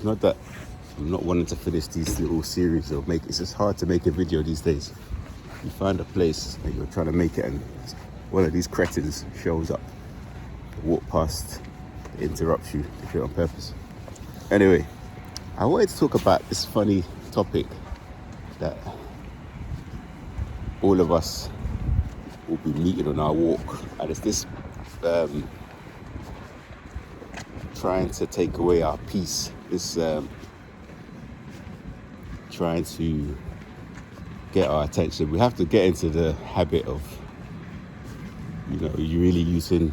not that I'm not wanting to finish these little series or make. It's just hard to make a video these days. You find a place and you're trying to make it, and one of these cretins shows up, walk past, interrupts you, to do it on purpose. Anyway, I wanted to talk about this funny topic that all of us will be meeting on our walk, and it's this trying to take away our peace, this trying to get our attention. We have to get into the habit of, you really using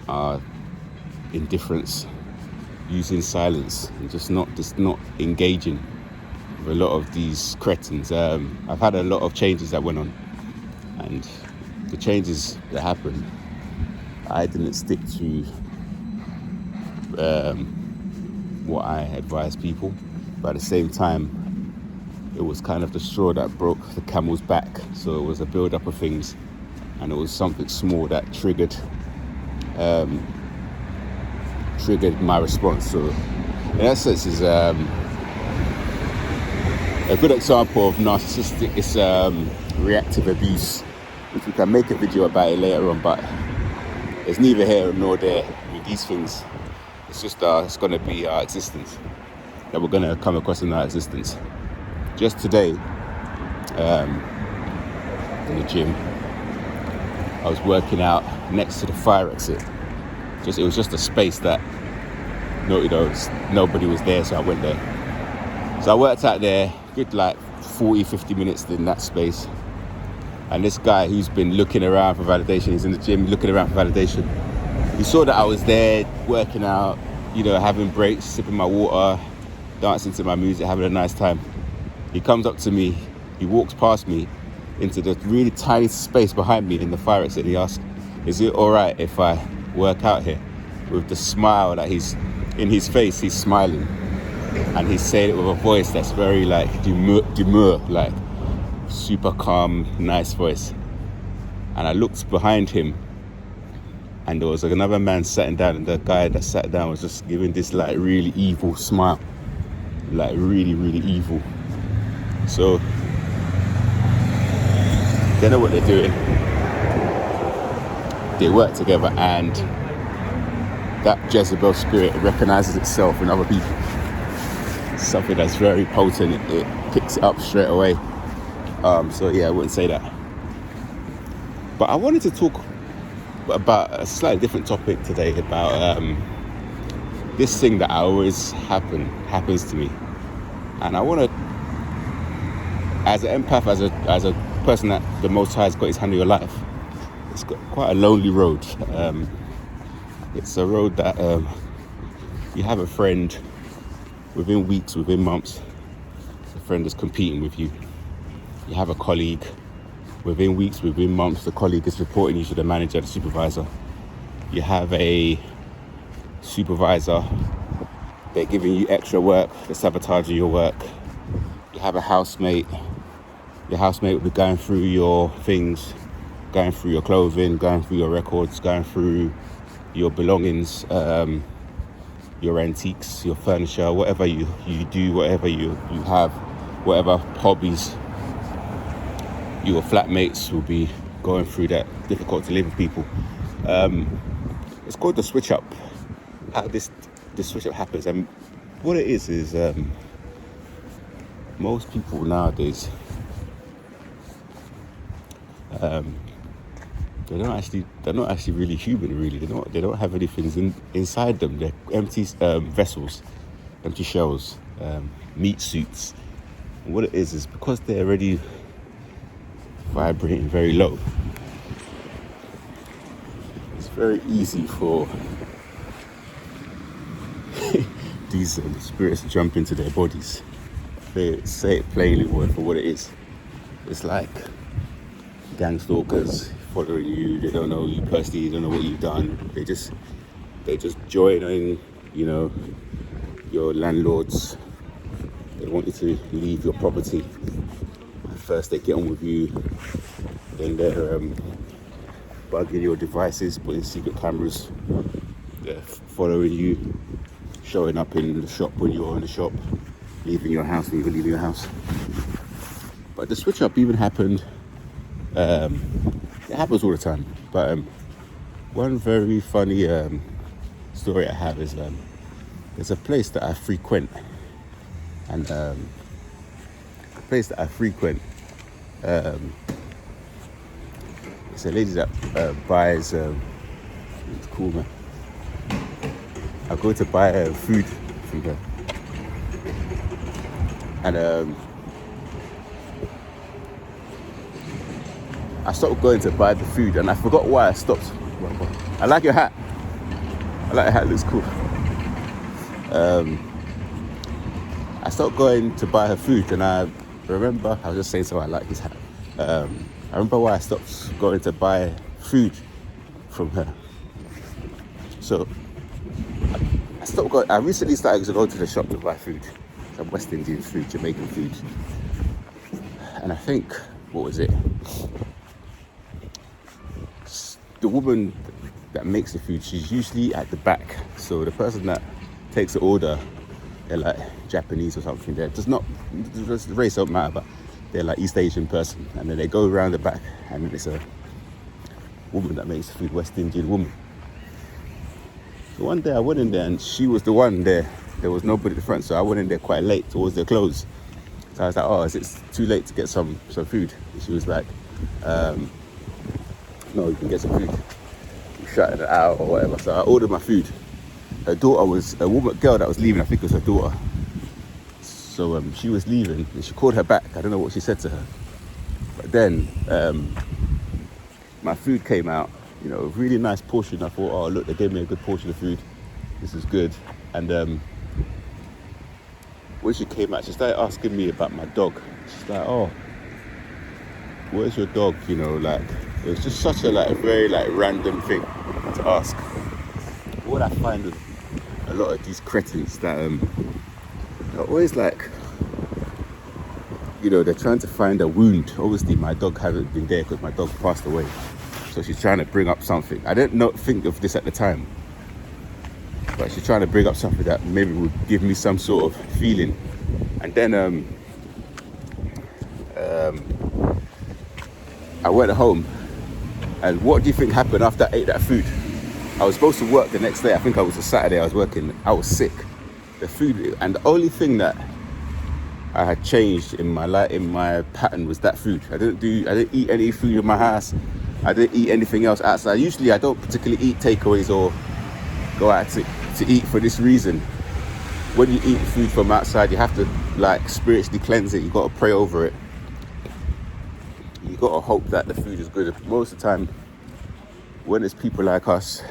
our indifference, using silence, and just not engaging with a lot of these cretins. I've had a lot of changes that went on, and the changes that happened, I didn't stick to what I advise people, but at the same time, it was kind of the straw that broke the camel's back. So it was a build-up of things, and it was something small that triggered my response. So in essence, is a good example of narcissistic. It's reactive abuse, which we can make a video about it later on, but it's neither here nor there with these things. It's just it's going to be our existence that we're going to come across in our existence. Just today, in the gym, I was working out next to the fire exit. It was just a space that nobody was there, so I went there. So I worked out there, good 40-50 minutes in that space. And this guy who's been looking around for validation, he's in the gym looking around for validation. He saw that I was there working out, having breaks, sipping my water, dancing to my music, having a nice time. He comes up to me, he walks past me into the really tiny space behind me in the fire exit. He asks, "Is it all right if I work out here?" With the smile that he's in his face, he's smiling. And he's saying it with a voice that's very demure, like super calm, nice voice. And I looked behind him, and there was another man sitting down, and the guy that sat down was just giving this really evil smile, really, really evil. So they know what they're doing. They work together, and that Jezebel spirit recognizes itself in other people. It's something that's very potent. It picks it up straight away. So yeah, I wouldn't say that. But I wanted to talk about a slightly different topic today, about this thing that always happens to me. And I want to, as an empath, as a person that the Most High has got his hand on your life, it's got quite a lonely road. It's a road that you have a friend within weeks, within months, the friend is competing with you. You have a colleague, within weeks, within months, the colleague is reporting you to the manager, the supervisor. You have a supervisor, they're giving you extra work, they're sabotaging your work. You have a housemate, your housemate will be going through your things, going through your clothing, going through your records, going through your belongings, your antiques, your furniture, whatever you do, whatever you have, whatever hobbies. Your flatmates will be going through that, difficult to live with people. It's called the switch up. How this switch up happens, and what it is most people nowadays, they're not actually really human. Really, they don't have anything inside them. They're empty vessels, empty shells, meat suits. And what it is because they're already vibrating very low. It's very easy for these spirits to jump into their bodies. They say it plainly for what it is. It's like gang stalkers following you. They don't know you personally, they don't know what you've done. They just join in, your landlords. They want you to leave your property. First they get on with you, then they're bugging your devices, putting secret cameras, they're following you, showing up in the shop when you're in the shop, leaving your house when you're leaving your house. But the switch up even happened, it happens all the time, but one very funny story I have is there's a place that I frequent, and the place that I frequent, it's a lady that buys, it's cool, man. I go to buy food from her, and I stopped going to buy the food, and I forgot why I stopped. I like your hat. I like your hat, it looks cool. I stopped going to buy her food, and I remember, I was just saying, so I like his hat. I remember why I stopped going to buy food from her. So I recently started to go to the shop to buy food, some West Indian food, Jamaican food. And I think, what was it? The woman that makes the food, she's usually at the back. So the person that takes the order, they're like Japanese or something. The race don't matter, but they're like East Asian person. And then they go around the back, and it's a woman that makes the food, West Indian woman. So one day I went in there, and she was the one there. There was nobody at the front, so I went in there quite late towards their close. So I was like, oh, is it too late to get some food? And she was like, no, you can get some food. You shut it out or whatever. So I ordered my food. Her daughter was a girl that was leaving. I think it was her daughter. So she was leaving, and she called her back. I don't know what she said to her. But then my food came out. You know, a really nice portion. I thought, oh look, they gave me a good portion of food. This is good. And when she came out, she started asking me about my dog. She's like, oh, where's your dog? You know, like, it was just such a very random thing to ask. What I find with a lot of these cretins that are always like, you know, they're trying to find a wound. Obviously my dog hasn't been there because my dog passed away, so she's trying to bring up something. I didn't think of this at the time, but she's trying to bring up something that maybe would give me some sort of feeling. And then I went home, and what do you think happened after I ate that food? I was supposed to work the next day. I think it was a Saturday I was working. I was sick. The food, and the only thing that I had changed in my life, in my pattern, was that food. I didn't eat any food in my house. I didn't eat anything else outside. Usually I don't particularly eat takeaways or go out to eat for this reason. When you eat food from outside, you have to like spiritually cleanse it. You got to pray over it. You got to hope that the food is good. Most of the time, when it's people like us,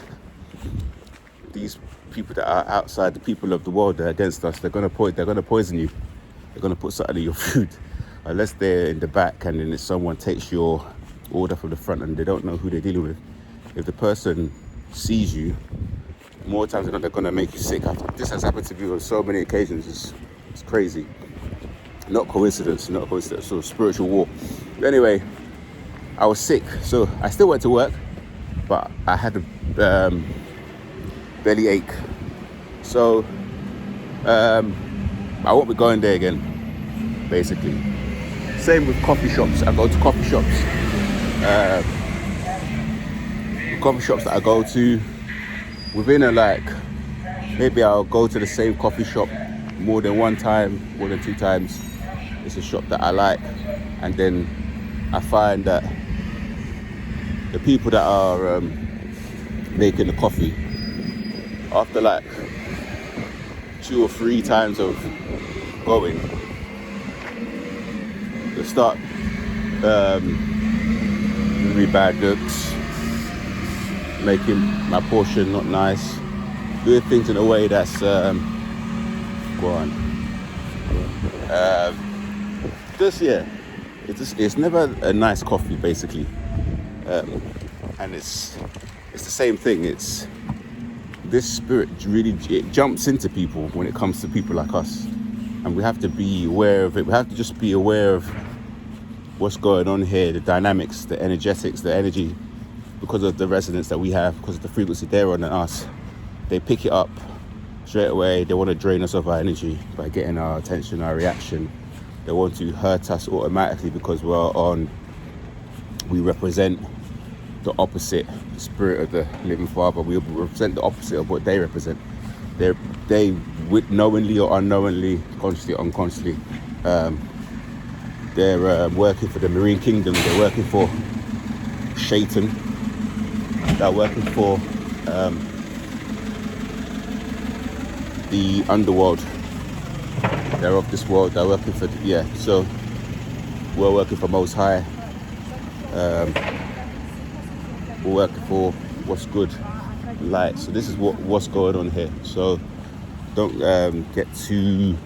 these people that are outside, the people of the world that are against us, they're gonna poison you. They're gonna put something in your food, unless they're in the back and then if someone takes your order from the front and they don't know who they're dealing with. If the person sees you, more times than not, they're gonna make you sick. This has happened to me on so many occasions. It's crazy. Not coincidence. So spiritual war. But anyway, I was sick, so I still went to work, but I had a belly ache. So I won't be going there again, basically. Same with coffee shops. I go to coffee shops. Coffee shops that I go to, within maybe I'll go to the same coffee shop more than one time, more than two times. It's a shop that I like, and then I find that the people that are making the coffee, after 2 or 3 times of going, they start giving me bad looks, making my portion not nice, doing things in a way that's it's never a nice coffee, basically. And it's the same thing. It's this spirit really, it jumps into people when it comes to people like us, and we have to be aware of it. We have to just be aware of what's going on here, the dynamics, the energetics, the energy, because of the resonance that we have, because of the frequency they're on and us. They pick it up, straight away they want to drain us of our energy by getting our attention, our reaction. They want to hurt us automatically because we represent the opposite spirit of the living Father. We represent the opposite of what they represent. They knowingly or unknowingly, consciously or unconsciously, they're working for the marine kingdom. They're working for Satan. They're working for the underworld. They're of this world. They're working for so we're working for Most High. We're working for what's good, light. So this is what's going on here. So don't get too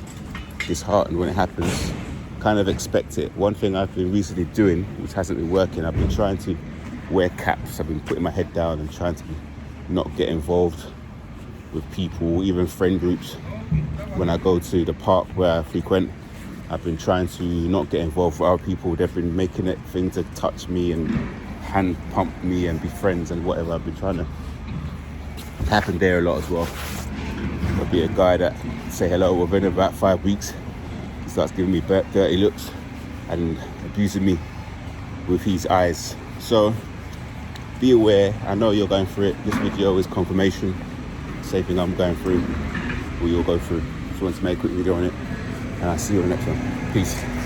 disheartened when it happens. Kind of expect it. One thing I've been recently doing, which hasn't been working, I've been trying to wear caps. I've been putting my head down and trying to not get involved with people, even friend groups. When I go to the park where I frequent, I've been trying to not get involved with other people. They've been making it thing to touch me and hand pump me and be friends and whatever. I've been trying to happen there a lot as well. There'll be a guy that say hello within about 5 weeks. He starts giving me dirty looks and abusing me with his eyes. So be aware. I know you're going through it. This video is confirmation. Same thing I'm going through, or you'll go through. Just want to make a quick video on it, and I'll see you on the next one. Peace.